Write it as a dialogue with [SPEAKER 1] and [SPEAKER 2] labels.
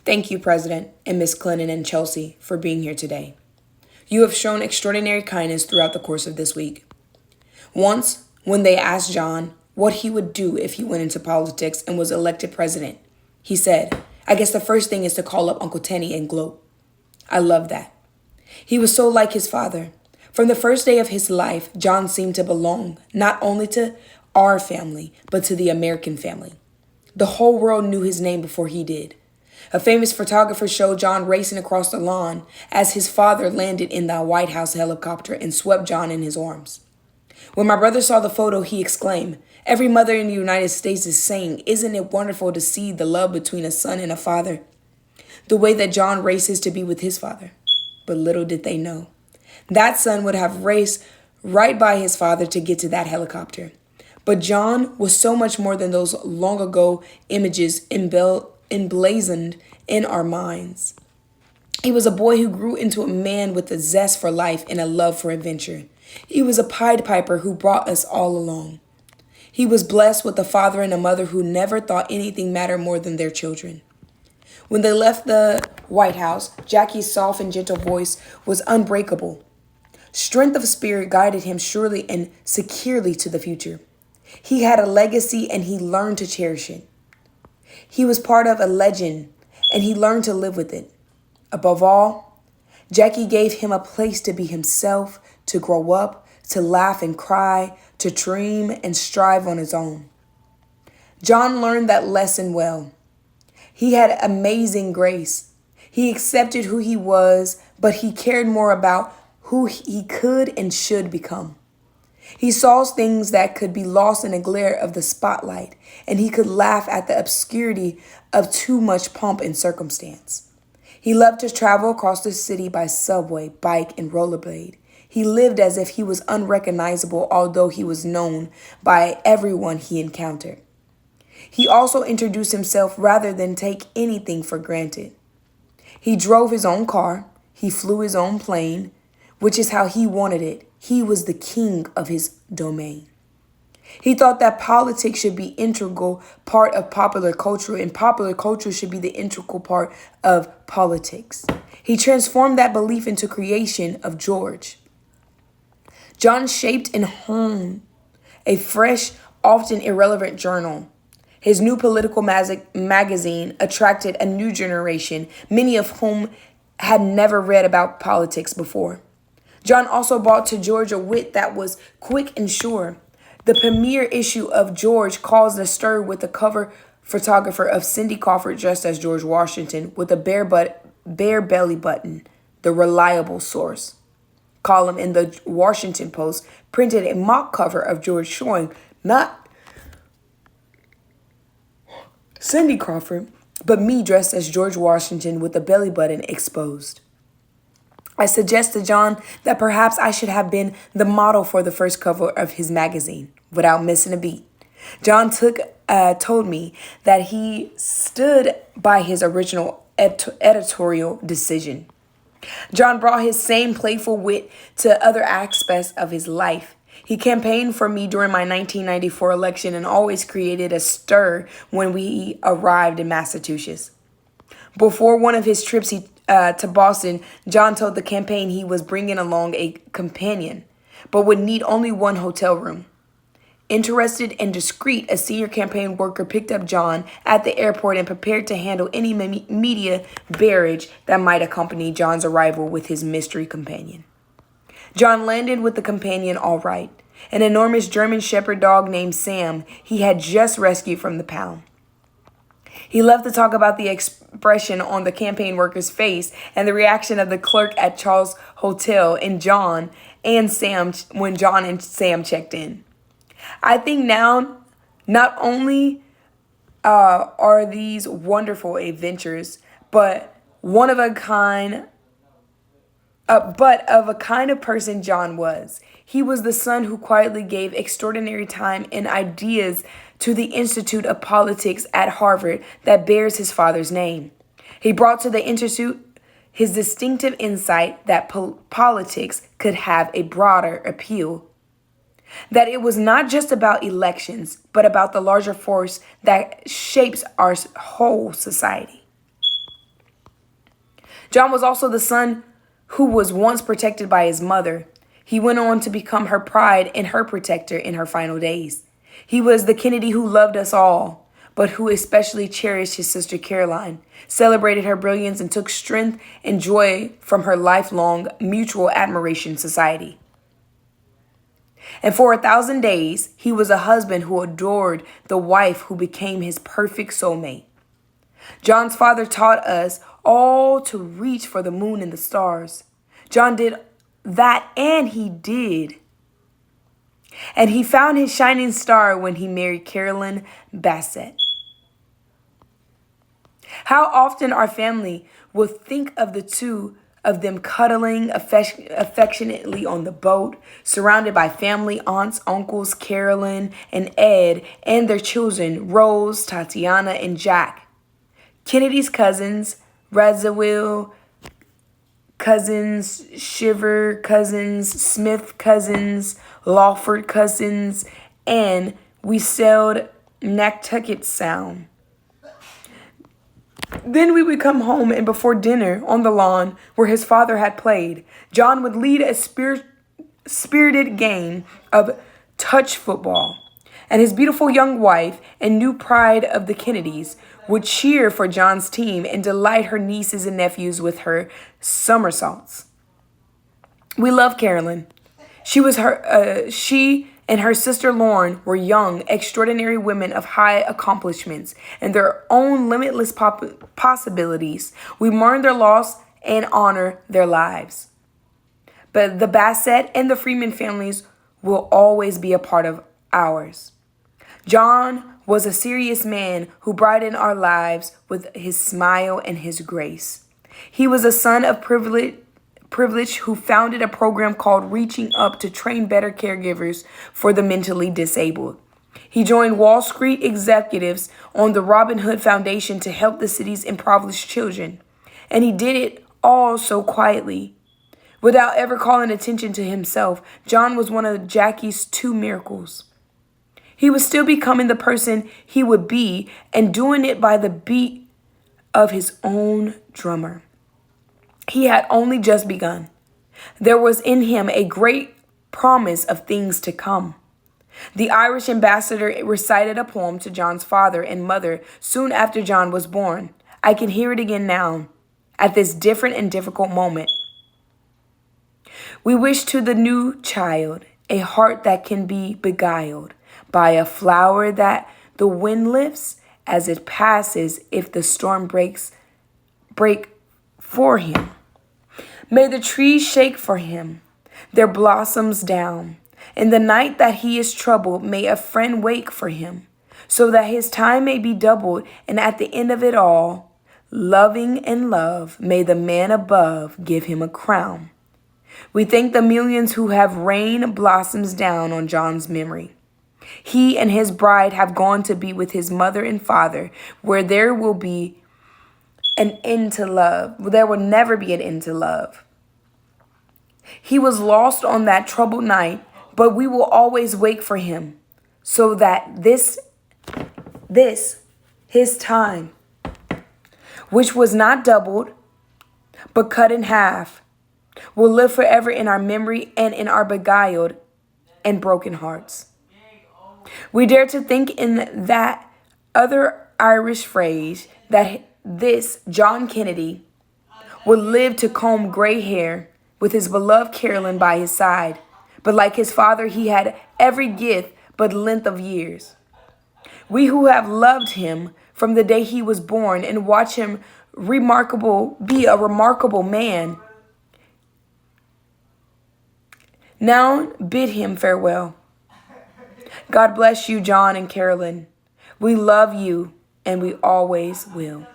[SPEAKER 1] Thank you, President and Miss Clinton and Chelsea, for being here today. You have shown extraordinary kindness throughout the course of this week. Once, when they asked John what he would do if he went into politics and was elected president, he said, "I guess the first thing is to call up Uncle Tenny and gloat." I love that. He was so like his father. From the first day of his life, John seemed to belong not only to our family, but to the American family. The whole world knew his name before he did. A famous photographer showed John racing across the lawn as his father landed in the White House helicopter and swept John in his arms. When my brother saw the photo, he exclaimed, "Every mother in the United States is saying, isn't it wonderful to see the love between a son and a father? The way that John races to be with his father." But little did they know, that son would have raced right by his father to get to that helicopter. But John was so much more than those long ago images emblazoned in our minds. He was a boy who grew into a man with a zest for life and a love for adventure. He was a Pied Piper who brought us all along. He was blessed with a father and a mother who never thought anything mattered more than their children. When they left the White House, Jackie's soft and gentle voice was unbreakable. Strength of spirit guided him surely and securely to the future. He had a legacy and he learned to cherish it. He was part of a legend and he learned to live with it. Above all, Jackie gave him a place to be himself, to grow up, to laugh and cry, to dream and strive on his own. John learned that lesson well. He had amazing grace. He accepted who he was, but he cared more about who he could and should become. He saw things that could be lost in the glare of the spotlight, and he could laugh at the obscurity of too much pomp and circumstance. He loved to travel across the city by subway, bike, and rollerblade. He lived as if he was unrecognizable, although he was known by everyone he encountered. He also introduced himself rather than take anything for granted. He drove his own car. He flew his own plane, which is how he wanted it. He was the king of his domain. He thought that politics should be integral part of popular culture and popular culture should be the integral part of politics. He transformed that belief into creation of George. John shaped and honed a fresh, often irrelevant journal. His new political magazine attracted a new generation, many of whom had never read about politics before. John also brought to George a wit that was quick and sure. The premiere issue of George caused a stir with the cover photographer of Cindy Crawford dressed as George Washington with a bare belly button, the reliable source. Column in the Washington Post printed a mock cover of George showing not Cindy Crawford, but me dressed as George Washington with the belly button exposed. I suggested John that perhaps I should have been the model for the first cover of his magazine without missing a beat. John told me that he stood by his original editorial decision. John brought his same playful wit to other aspects of his life. He campaigned for me during my 1994 election and always created a stir when we arrived in Massachusetts. Before one of his trips to Boston, John told the campaign he was bringing along a companion, but would need only one hotel room. Interested and discreet, a senior campaign worker picked up John at the airport and prepared to handle any media barrage that might accompany John's arrival with his mystery companion. John landed with the companion all right, an enormous German shepherd dog named Sam he had just rescued from the pound. He loved to talk about the expression on the campaign worker's face and the reaction of the clerk at Charles Hotel and John and Sam when John and Sam checked in. I think now not only are these wonderful adventures, but of a kind of person John was. He was the son who quietly gave extraordinary time and ideas to the Institute of Politics at Harvard that bears his father's name. He brought to the Institute his distinctive insight that politics could have a broader appeal, that it was not just about elections, but about the larger force that shapes our whole society. John was also the son who was once protected by his mother. He went on to become her pride and her protector in her final days. He was the Kennedy who loved us all, but who especially cherished his sister Caroline, celebrated her brilliance, and took strength and joy from her lifelong mutual admiration society. And for 1,000 days, he was a husband who adored the wife who became his perfect soulmate. John's father taught us all to reach for the moon and the stars. John did that, and he did. And he found his shining star when he married Carolyn Bassett. How often our family will think of the two of them cuddling affectionately on the boat, surrounded by family, aunts, uncles, Carolyn and Ed, and their children, Rose, Tatiana, and Jack. Kennedy's cousins, Radziwill cousins, Shiver cousins, Smith cousins, Lawford cousins, and we sailed Nantucket Sound. Then we would come home, and before dinner on the lawn where his father had played, John would lead a spirited game of touch football, and his beautiful young wife and new pride of the Kennedys would cheer for John's team and delight her nieces and nephews with her somersaults. We love Carolyn. She and her sister Lauren were young, extraordinary women of high accomplishments and their own limitless possibilities. We mourn their loss and honor their lives. But the Bassett and the Freeman families will always be a part of ours. John was a serious man who brightened our lives with his smile and his grace. He was a son of privilege who founded a program called Reaching Up to train better caregivers for the mentally disabled. He joined Wall Street executives on the Robin Hood Foundation to help the city's impoverished children. And he did it all so quietly. Without ever calling attention to himself, John was one of Jackie's two miracles. He was still becoming the person he would be and doing it by the beat of his own drummer. He had only just begun. There was in him a great promise of things to come. The Irish ambassador recited a poem to John's father and mother soon after John was born. I can hear it again now, at this different and difficult moment. We wish to the new child a heart that can be beguiled by a flower that the wind lifts as it passes if the storm break for him. May the trees shake for him, their blossoms down. In the night that he is troubled, may a friend wake for him, so that his time may be doubled, and at the end of it all, loving and love, may the man above give him a crown. We thank the millions who have rained blossoms down on John's memory. He and his bride have gone to be with his mother and father, where there will be an end to love. There will never be an end to love. He was lost on that troubled night, but we will always wake for him, so that this, his time, which was not doubled, but cut in half, will live forever in our memory and in our beguiled and broken hearts. We dare to think in that other Irish phrase that this John Kennedy would live to comb gray hair with his beloved Carolyn by his side. But like his father, he had every gift but length of years. We who have loved him from the day he was born and watch him be a remarkable man, now bid him farewell. God bless you, John and Carolyn. We love you, and we always will.